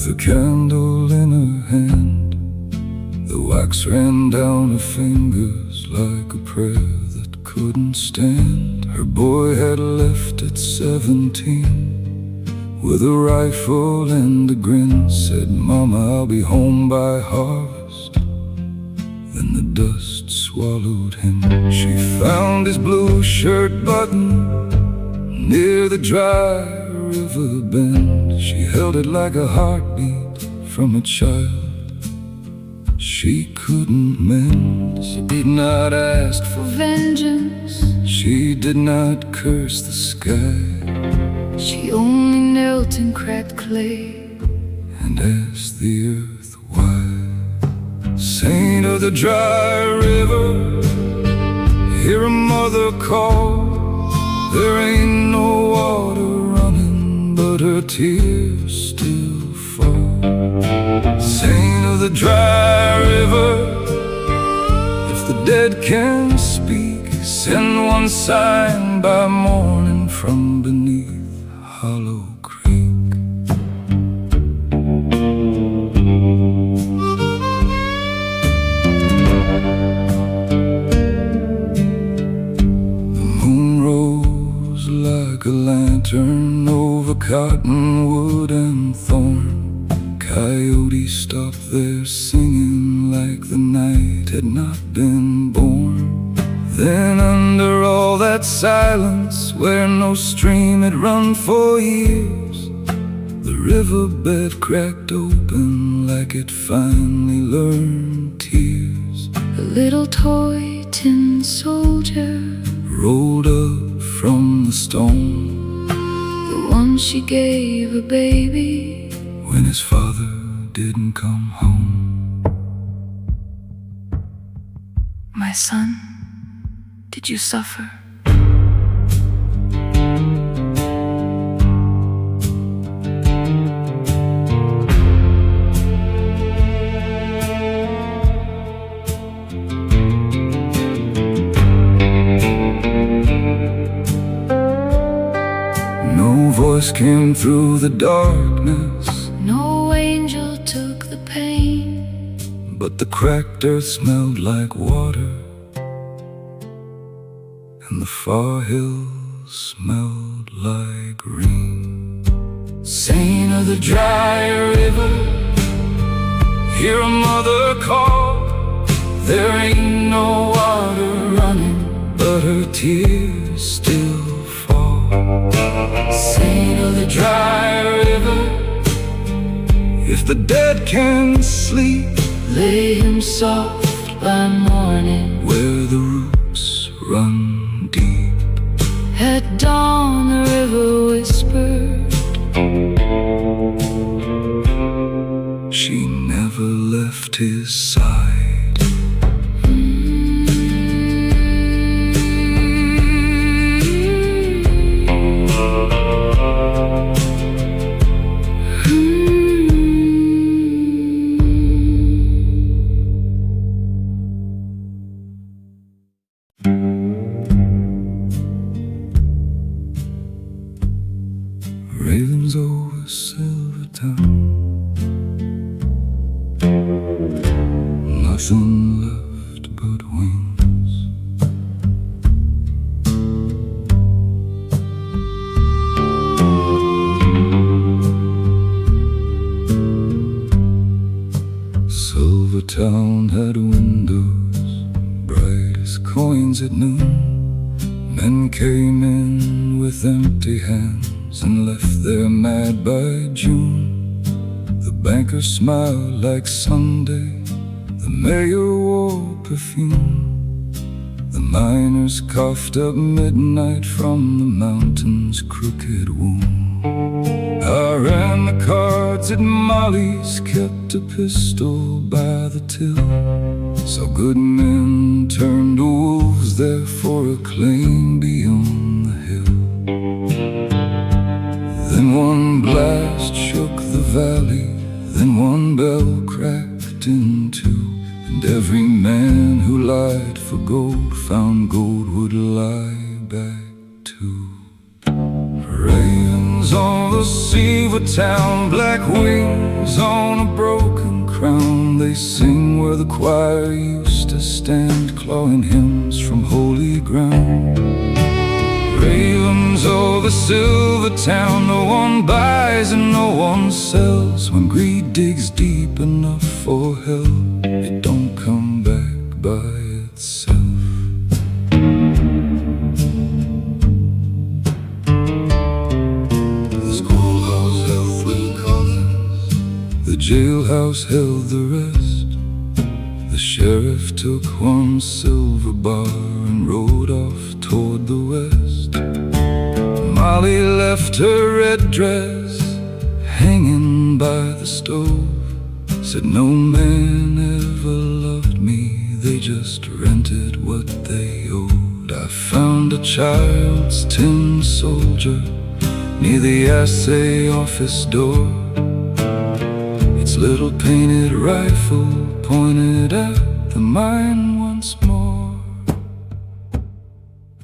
With a candle in her hand, the wax ran down her fingers like a prayer that couldn't stand. Her boy had left at 17 with a rifle and a grin. Said, "Mama, I'll be home by harvest." Then the dust swallowed him. She found his blue shirt button near the dry river bend. She held it like a heartbeat from a child she couldn't mend. She did not ask for vengeance, she did not curse the sky. She only knelt in cracked clay and asked the earth why. Saint of the dry river, hear a mother call. There ain't no water running, but her tears still fall. Saint of the dry river, if the dead can speak, send one sign by morning from beneath Hollow Creek. The moon rose like a lantern over cottonwood and thorn. Coyotes stopped their singing like the night had not been born. Then under all that silence, where no stream had run for years, the riverbed cracked open like it finally learned tears. A little toy tin soldier rolled up from the stone, the one she gave her baby when his father didn't come home. My son, did you suffer? No voice came through the darkness, no angel took the pain, but the cracked earth smelled like water, and the far hills smelled like rain. Saint of the dry river, hear a mother call. There ain't no water running, but her tears still fall. Saint of the dry river, if the dead can sleep, lay him soft by morning where the roots run deep. At dawn the river whispered, she never left his side. Ravens over Silvertown, nothing left but wings. Silvertown had windows, bright as coins at noon. Men came in with empty hands and left there mad by June. The banker smiled like Sunday, the mayor wore perfume. The miners coughed up midnight from the mountain's crooked womb. I ran the cards at Molly's, kept a pistol by the till. So good men turned to wolves there for a claim beyond the hill. Then one blast shook the valley, then one bell cracked in two, and every man who lied for gold found gold would lie back too. Ravens Raven's on the sea of a town, black wings on a broken crown. They sing where the choir used to stand, clawing hymns from holy ground. Ravens over silver town, no one buys and no one sells. When greed digs deep enough for hell, it don't come back by itself. The schoolhouse held 3 cousins, the jailhouse held the rest. The sheriff took 1 silver bar and rode off toward the west. Molly left her red dress hanging by the stove. Said no man ever loved me, they just rented what they owed. I found a child's tin soldier near the assay office door. Its little painted rifle pointed at the mine once more.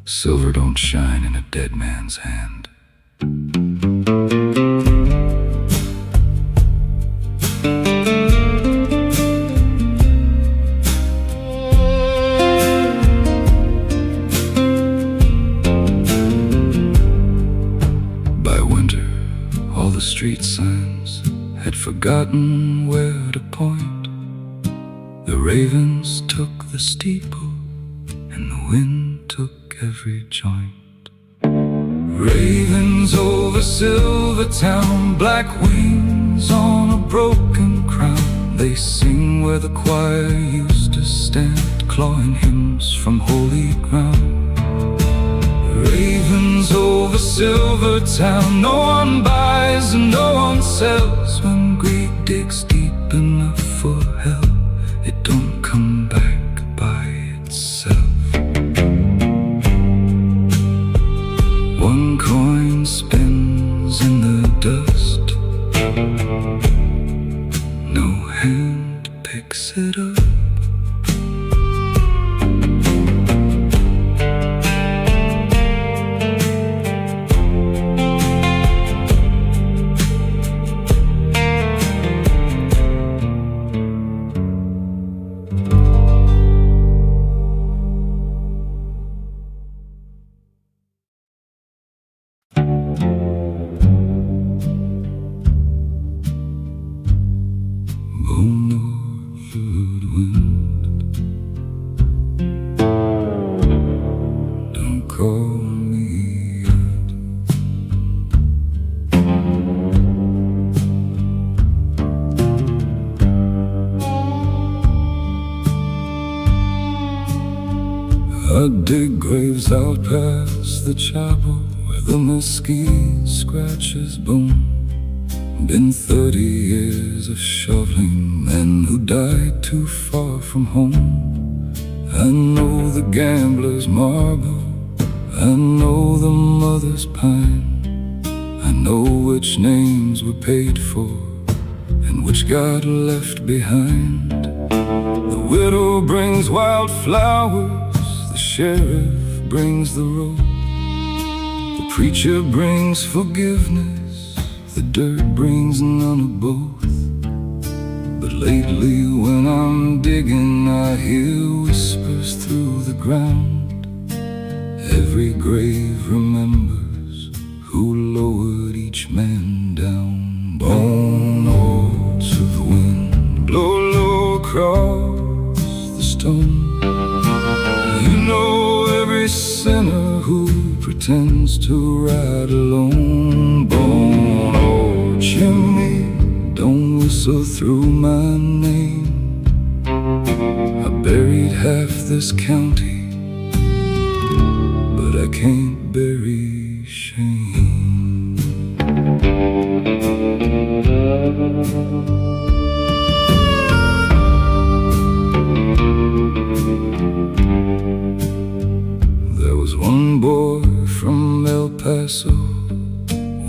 Silver don't shine in a dead man's hand. By winter, all the street signs had forgotten where to point. The ravens took the steeple and the wind took every joint. Ravens over silver town, black wings on a broken crown. They sing where the choir used to stand, clawing hymns from holy ground. Ravens over silver town, no one buys and no one sells. When greed digs deep enough for hell, it don't come back by itself. 1 coin spins in the dust, no hand picks it up. Northward wind, don't call me yet. I dig graves out past the chapel where the mesquite scratches bone. Been 30 years of shoveling men who died too far from home. I know the gambler's marble, I know the mother's pine. I know which names were paid for and which got left behind. The widow brings wildflowers, the sheriff brings the rope, the preacher brings forgiveness, the dirt brings none of both. But lately when I'm digging, I hear whispers through the ground. Every grave remembers who lowered each man down. Bone old to the wind, blow low across the stone. You know every sinner who pretends to ride alone. Bone old chimney, don't whistle through my name. I buried half this county, but I can't bury shame. There was one boy from El Paso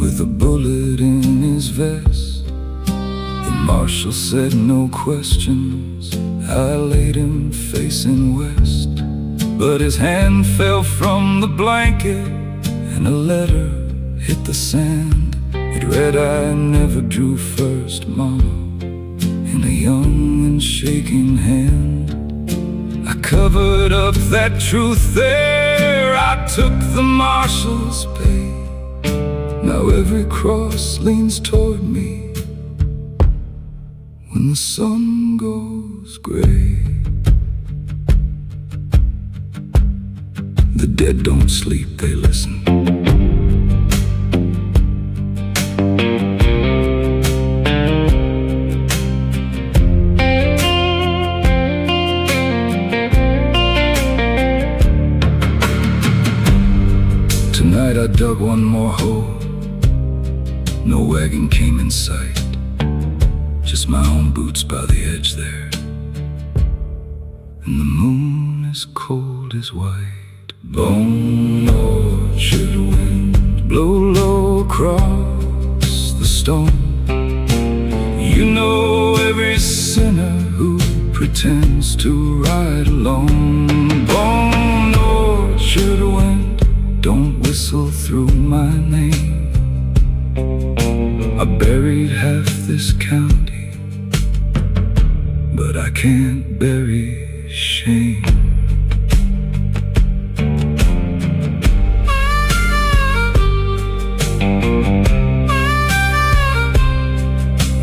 with a bullet in his vest. The marshal said no questions, I laid him facing west. But his hand fell from the blanket and a letter hit the sand. It read, "I never drew first, Mama," in a young and shaking hand. I covered up that truth there. I took the marshal's pay. Now every cross leans toward me when the sun goes gray. The dead don't sleep, they listen. Tonight I dug one more hole. No wagon came in sight, just my own boots by the edge there. And the moon is cold as white. Bone orchard wind, blow low across the stone. You know every sinner who pretends to ride alone. Bone orchard wind, don't whistle through my name. I buried half this county, but I can't bury shame.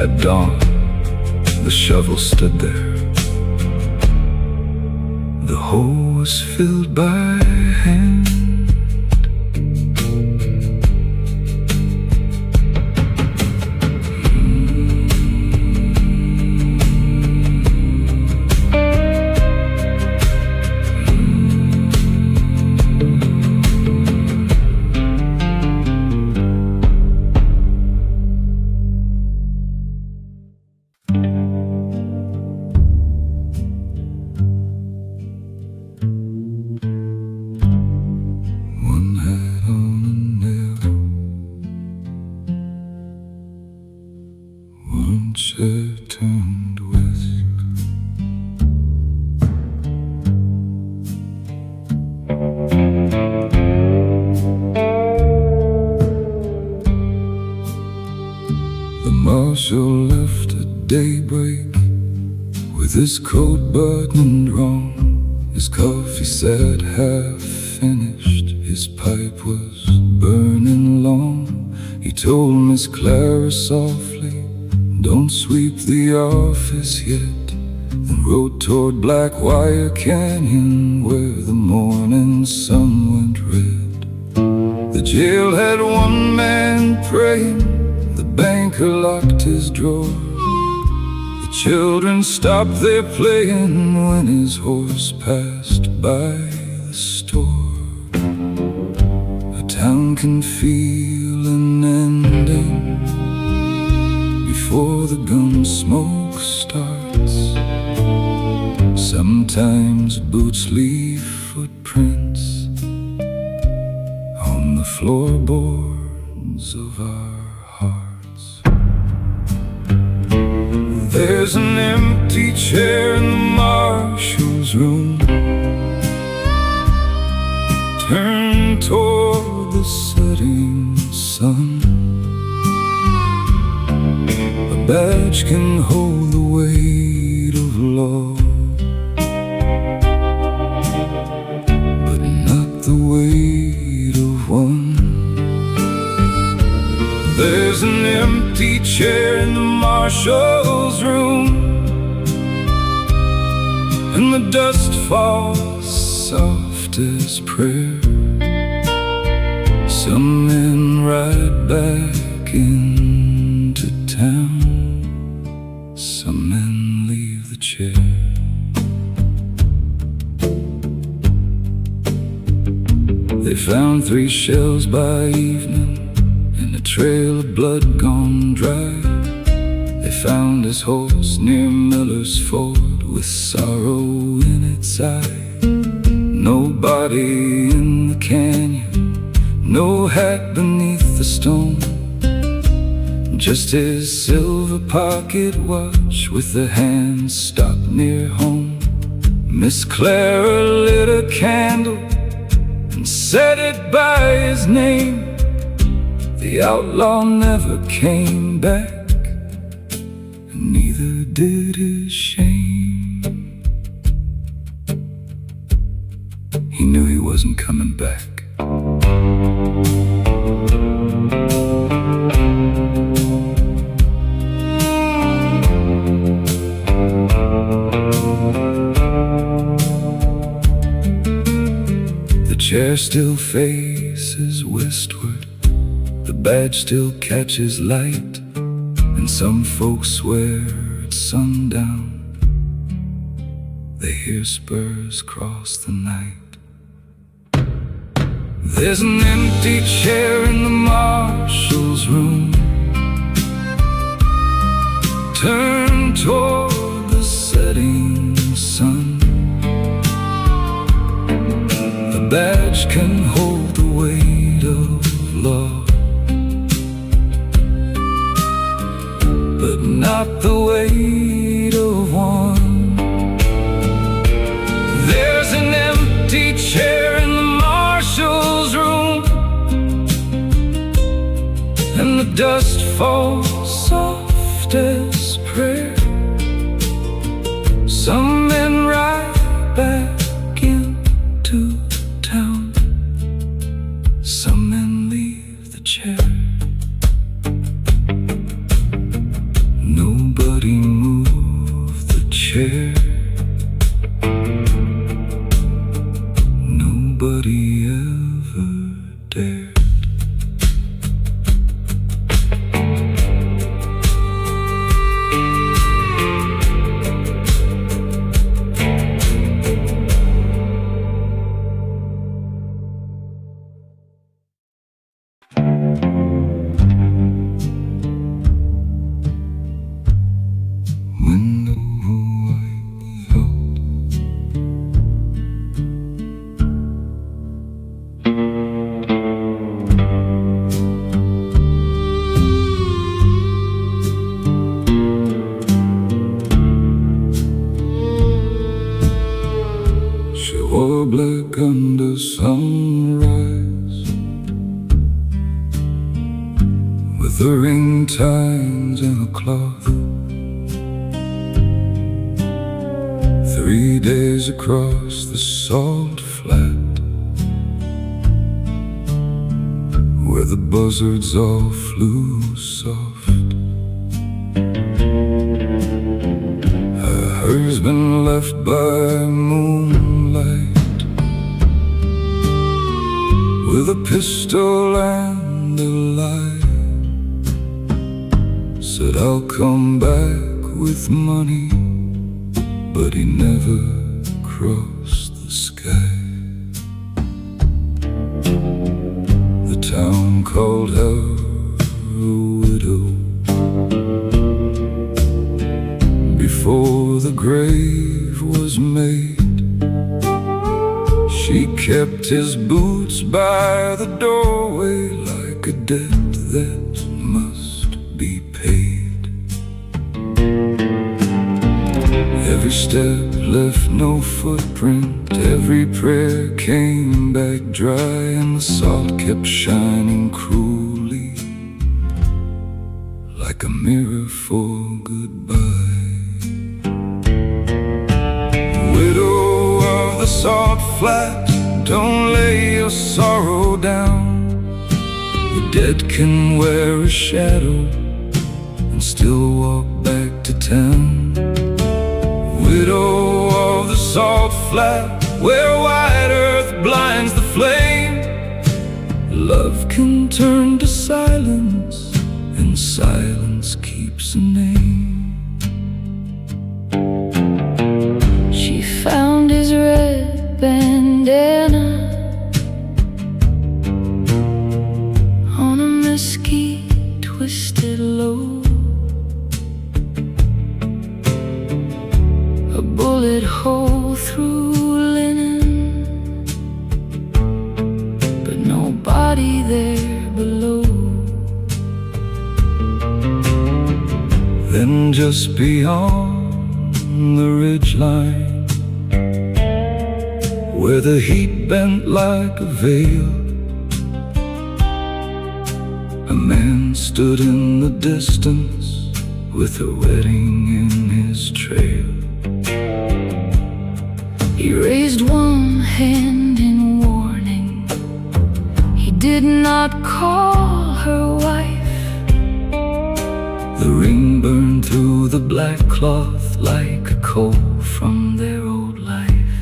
At dawn, the shovel stood there. The hole was filled by hand. It turned west. The marshal left at daybreak with his coat buttoned wrong. His coffee sat half finished, his pipe was burning long. He told Miss Clara softly, "Don't sweep the office yet," and rode toward Blackwire Canyon, where the morning sun went red. The jail had one man praying, the banker locked his drawer. The children stopped their playing when his horse passed by the store. A town can feel an ending before the gun smoke starts. Sometimes boots leave footprints on the floorboards of our hearts. There's an empty chair in the marshal's room. Turn toward the setting sun. A badge can hold the weight of law, but not the weight of one. There's an empty chair in the marshal's room, and the dust falls soft as prayer. Some men ride back into town, some men leave the chair. They found 3 shells by evening and a trail of blood gone dry. They found his horse near Miller's Ford with sorrow in its eye. No body in the canyon, no hat beneath the stone, just his silver pocket watch with the hand stopped near home. Miss Clara lit a candle and set it by his name. The outlaw never came back, and neither did his shame. He knew he wasn't coming back. The chair still faces westward, the badge still catches light, and some folks swear at sundown they hear spurs cross the night. There's an empty chair in the marshal's room, turned toward the setting sun. The badge can hold the weight of law, but not the weight of one. There's an empty chair in the marshal's room, and the dust falls soft as prayer. Some men ride back into town, some men leave the chair. Nobody moved the chair, nobody ever dared. Or black under sunrise, with the ring tines in a cloth. 3 days across the salt flat, where the buzzards all flew soft. Her's been left by moonlight, with a pistol and a lie. Said I'll come back with money, but he never crossed the sky. The town called her a widow before the grave was made. She kept his boots by the doorway like a debt that must be paid. Every step left no footprint, every prayer came back dry, and the salt kept shining cruelly like a mirror for goodbye. Widow of the salt flat, don't lay your sorrow down. The dead can wear a shadow and still walk back to town. Widow of the salt flat, where white earth blinds the flame. Love can turn to silence, and silence keeps a name. She found his red bandana on a mesquite twisted low. A bullet hole through linen, but no body there below. Then just beyond the ridgeline, where the heat bent like a veil, A man stood in the distance with a wedding in his trail. He raised one hand in warning. He did not call her wife. The ring burned through the black cloth like a coal from their old life.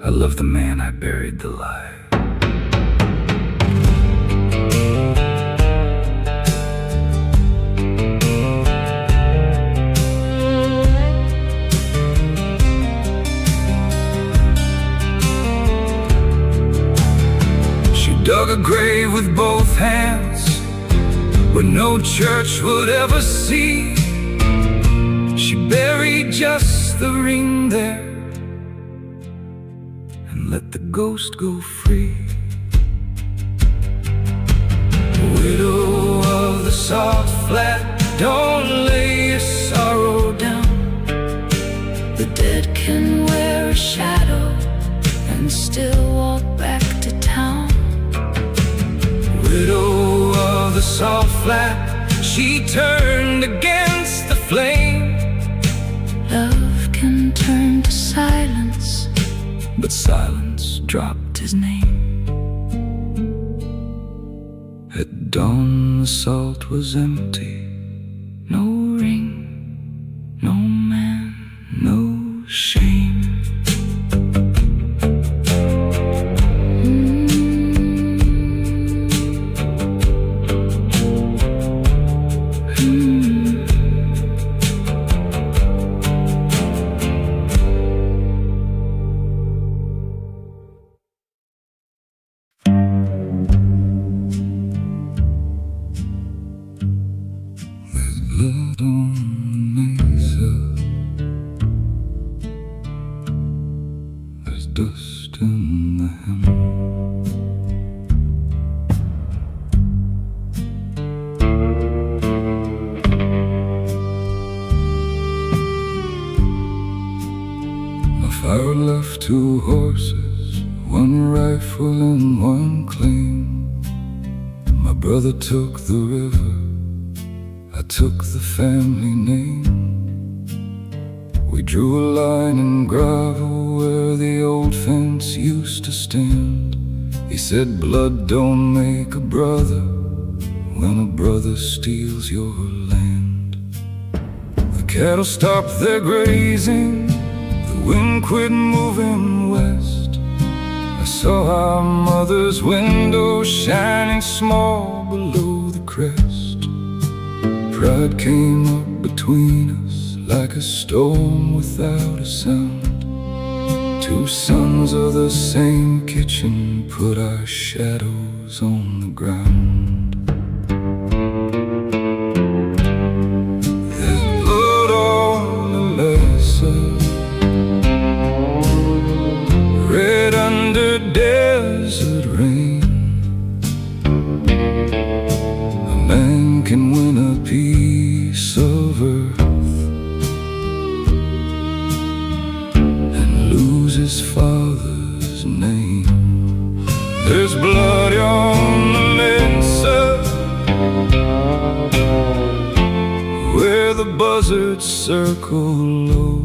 I love the man I buried alive. Dug a grave with both hands where no church would ever see. She buried just the ring there and let the ghost go free. Widow of the salt flat, don't lay your sorrow down. The dead can wear a shadow and still walk back to town. Widow of the salt flat, she turned against the flame. Love can turn to silence, but silence dropped his name. At dawn the salt was empty. no ring, No man, no shame. Blood on the mesa, there's dust in the hem. My fire left 2 horses, 1 rifle and 1 claim. My brother took the river, I took the family name. We drew a line in gravel where the old fence used to stand. He said, blood don't make a brother when a brother steals your land. The cattle stopped their grazing, the wind quit moving west. I saw our mother's window shining small below the crest. Pride came up between us like a storm without a sound. 2 sons of the same kitchen put our shadows on the ground. There's blood on the mesa, red under desert rain. A man can win a piece of earth and lose his father's name. There's blood on the mesa where the buzzards circle low.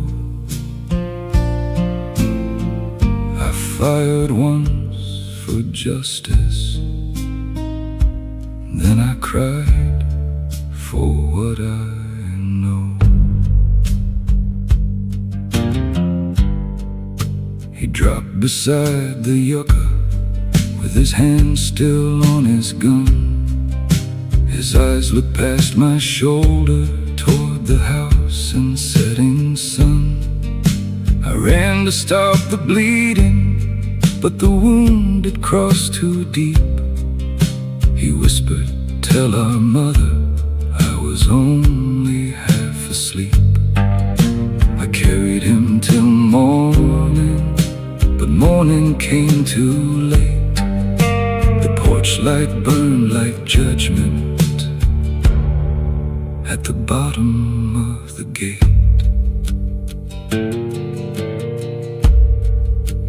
I fired once for justice, then I cried for what I know. He dropped beside the yucca with his hand still on his gun. His eyes looked past my shoulder toward the house and setting sun. I ran to stop the bleeding, but the wound had crossed too deep. He whispered, tell our mother I was only half asleep. I carried him till morning, but morning came too late. The porch light burned like judgment at the bottom of the gate.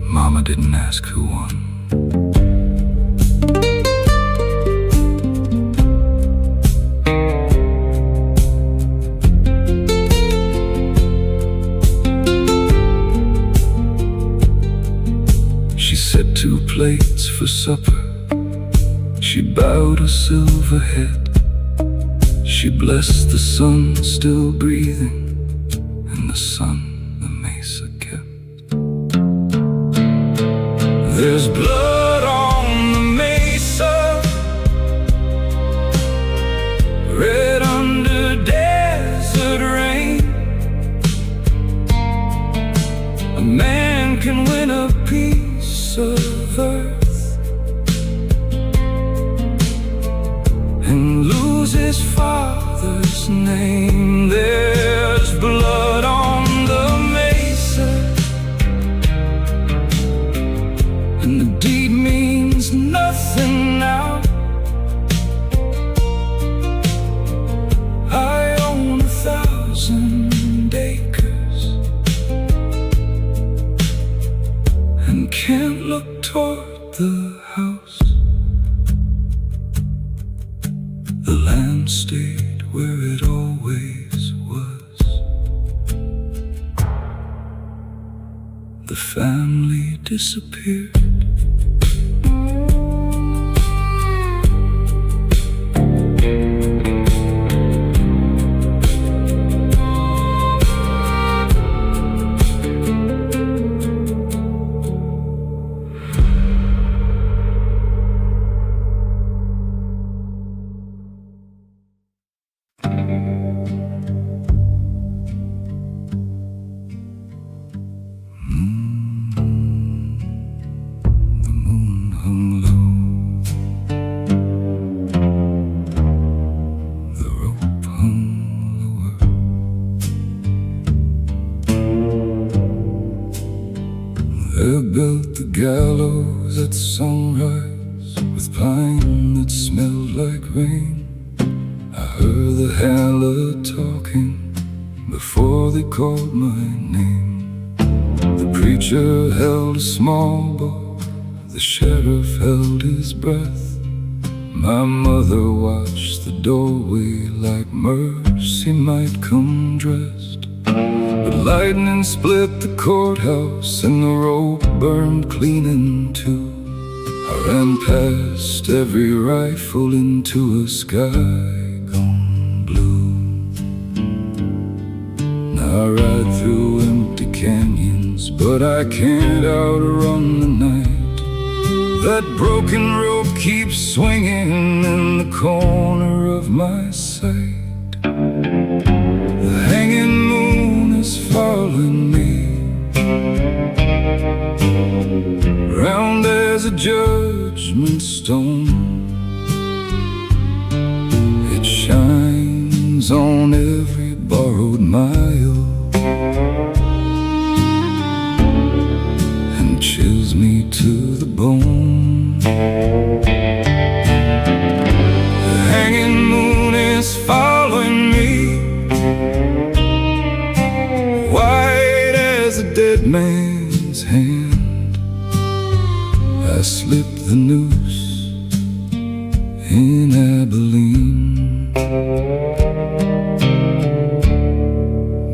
Mama didn't ask who won. plates for supper. She bowed her silver head. She blessed the sun still breathing, and the sun the mesa kept. There's blood on the mesa, red under desert rain. A man can win a piece of earth and lose his father's name. There's blood on the mesa, and the deed means nothing now. I own 1,000 acres and can't look toward the house. The land stayed where it always was. The family disappeared. They built the gallows at sunrise with pine that smelled like rain. I heard the handler talking before they called my name. The preacher held a small book, the sheriff held his breath. My mother watched the doorway like mercy might come dressed. But lightning split the courthouse and the rope burned clean in two. I ran past every rifle into a sky gone blue. Now I ride through empty canyons, but I can't outrun the night. That broken rope keeps swinging in the corner of my sight. The hanging moon is following me round as a judgment stone. It shines on every borrowed mile and chills me to the bone. The hanging moon is following me, white as a dead man's hand. I slipped the noose in Abilene,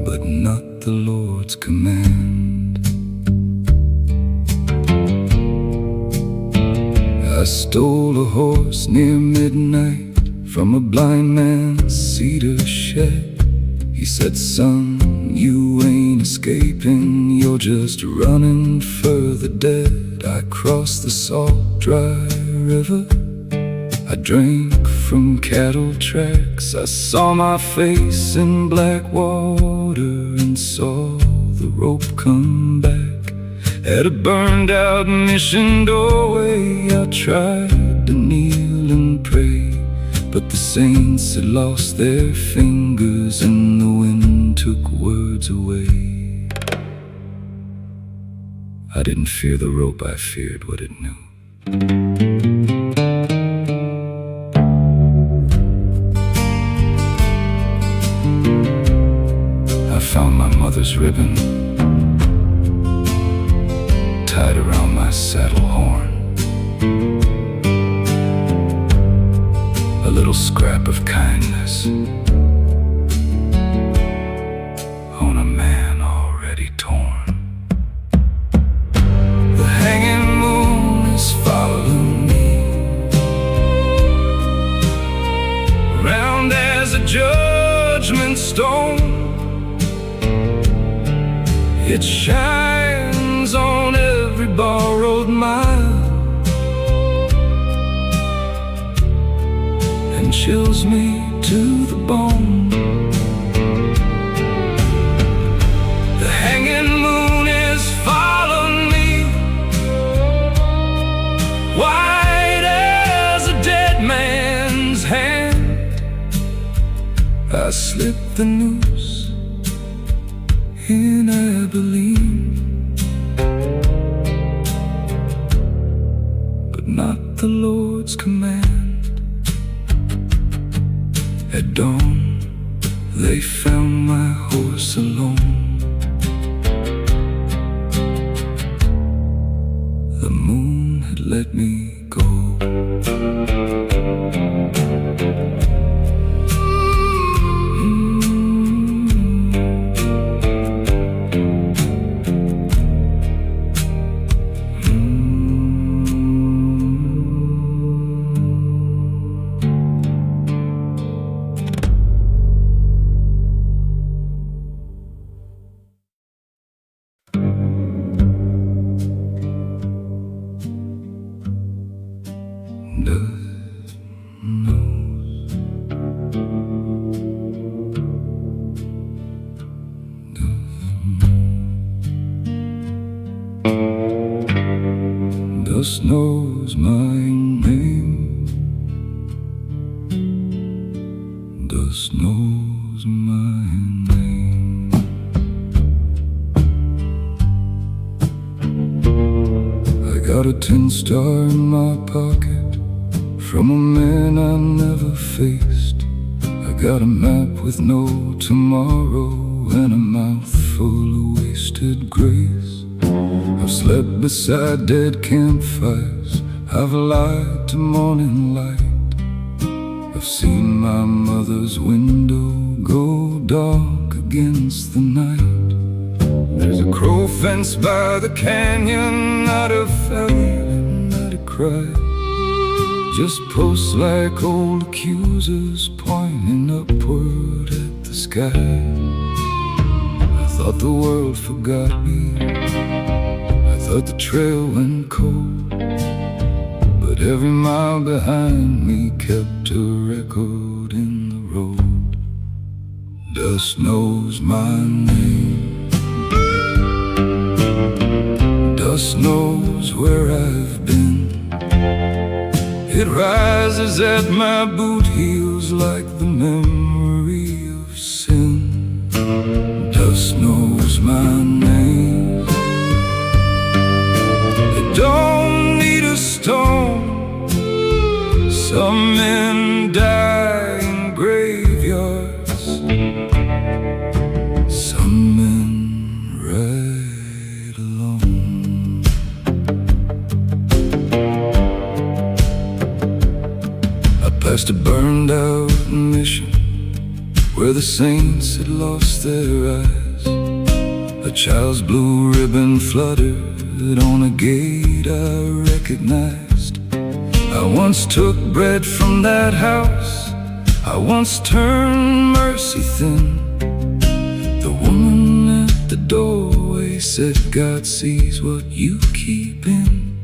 but not the Lord's command. I stole a horse near midnight from a blind man's cedar shed. He said, "Son, you ain't escaping, you're just running for the dead." I crossed the salt, dry river, I drank from cattle tracks. I saw my face in black water and saw the rope come back. At a burned out mission doorway, I tried to kneel and pray, but the saints had lost their fingers and the wind took words away. I didn't fear the rope, I feared what it knew. I found my mother's ribbon tied around my saddle horn. A little scrap of kindness on a man already torn. The hanging moon is It shines on every borrowed mile and chills me to the bone. The hanging moon is following me, white as a dead man's hand. I slipped the noose in Abilene, but not the Lord's command. At dawn, they found my horse alone. The moon had let me go. Dust knows my name. Dust knows my name. I got a 10-star in my pocket from a man I never faced. I got a map with no tomorrow and a mouth full of wasted grace. I've slept beside dead campfires, I've lied to morning light. I've seen my mother's window go dark against the night. There's a crow fence by the canyon, not a felon, not a cry. Just posts like old accusers pointing upward at the sky. I thought the world forgot me, I thought the trail went cold, but every mile behind me kept a record in the road. Dust knows my name. Dust knows where I've been. It rises at my boot heels like the memory of sin. Dust knows my name. It don't need a stone. Some men die in graveyards, some men ride alone. I passed a burned out mission where the saints had lost their eyes. A child's blue ribbon fluttered on a gate I recognized. I once took bread from that house, I once turned mercy thin. The woman at the doorway said, God sees what you keep in.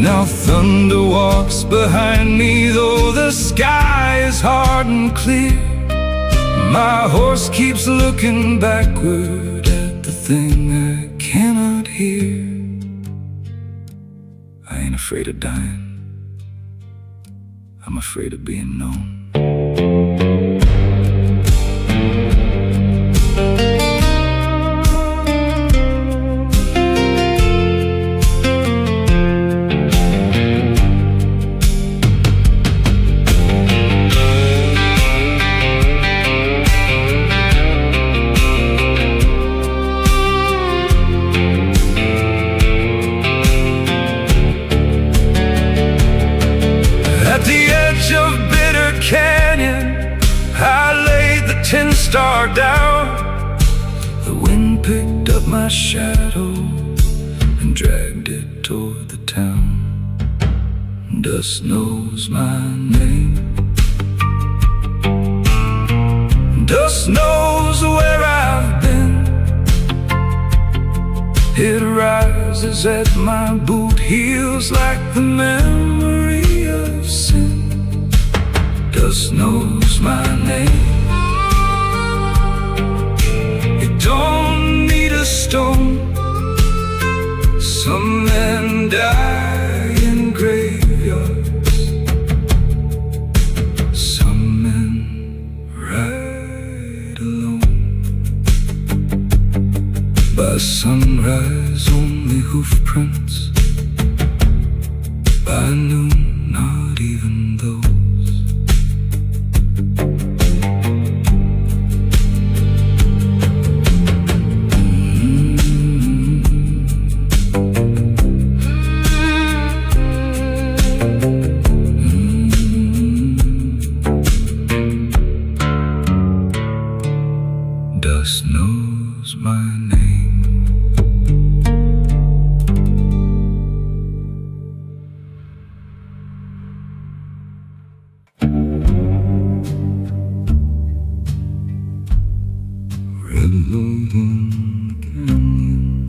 Now thunder walks behind me, though the sky is hard and clear. My horse keeps looking backward at the thing I cannot hear. I ain't afraid of dying, I'm afraid of being known. At the edge of Bitter Canyon, I laid the 10-star down. The wind picked up my shadow and dragged it toward the town. Dust knows my name. Dust knows where I've been. buzzes at my boot heels like the memory of sin. Dust knows my name. It don't need a stone. Some men die in graveyards. Some men ride alone. By sunrise only hoof prints. By noon not even those. Dust knows my name. Red light in the canyon,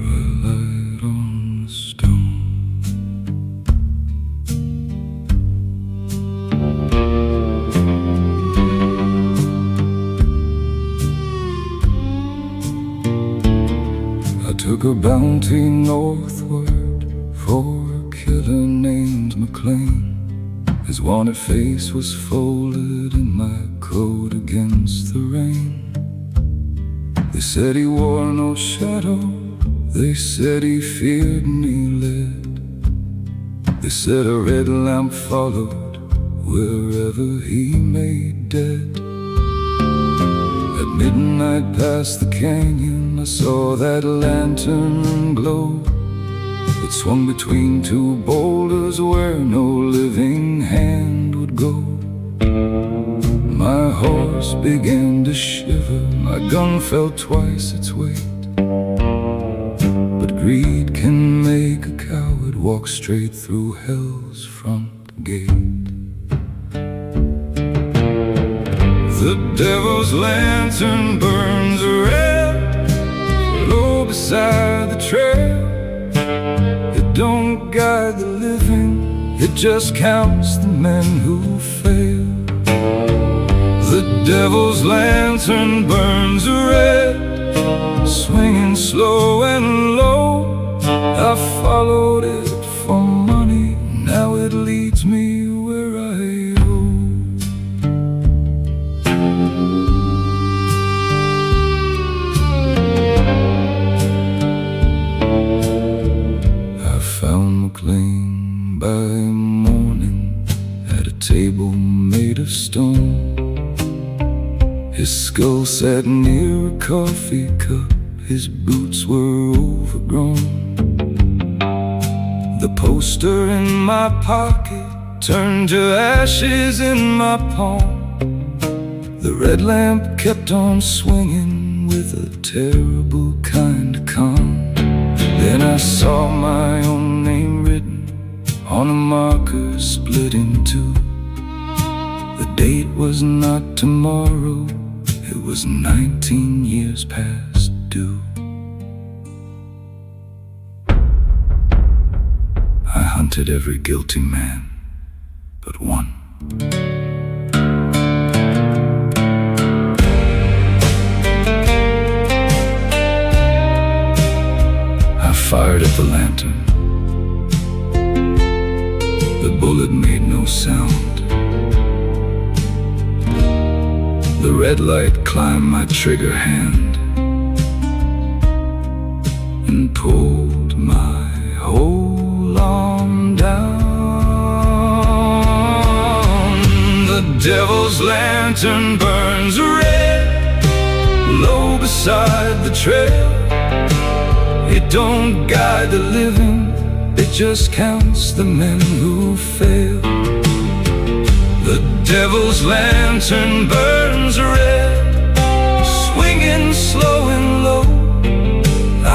red light on the stone. I took a bounty northward for a killer named McLean. His wanted face was folded in my coat against the rain. They said he wore no shadow. They said he feared me lit. They said a red lamp followed wherever he made dead. At midnight past the canyon, I saw that lantern glow. It swung between two boulders where no living hand would go. My horse began to shiver, my gun felt twice its weight. But greed can make a coward walk straight through hell's front gate. The devil's lantern burns red low beside the trail. It don't guide the living, it just counts the men who fail. The devil's lantern burns red, swinging slow and low. I followed it for money, now it leads me where I go. I found McLean by morning at a table made of stone. His skull sat near a coffee cup, his boots were overgrown. The poster in my pocket turned to ashes in my palm. The red lamp kept on swinging with a terrible kind of calm. Then I saw my own name written on a marker split in two. The date was not tomorrow, it was 19 years past due. I hunted every guilty man but one. I fired at the lantern. The bullet made no sound. The red light climbed my trigger hand and pulled my whole arm down. The devil's lantern burns red low beside the trail. It don't guide the living, it just counts the men who fail. The devil's lantern burns red, swinging slow and low.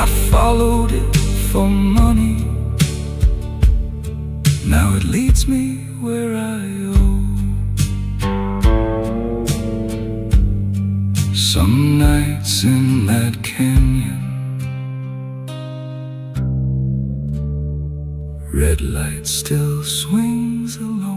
I followed it for money, now it leads me where I owe. Some nights in that canyon, red light still swings alone.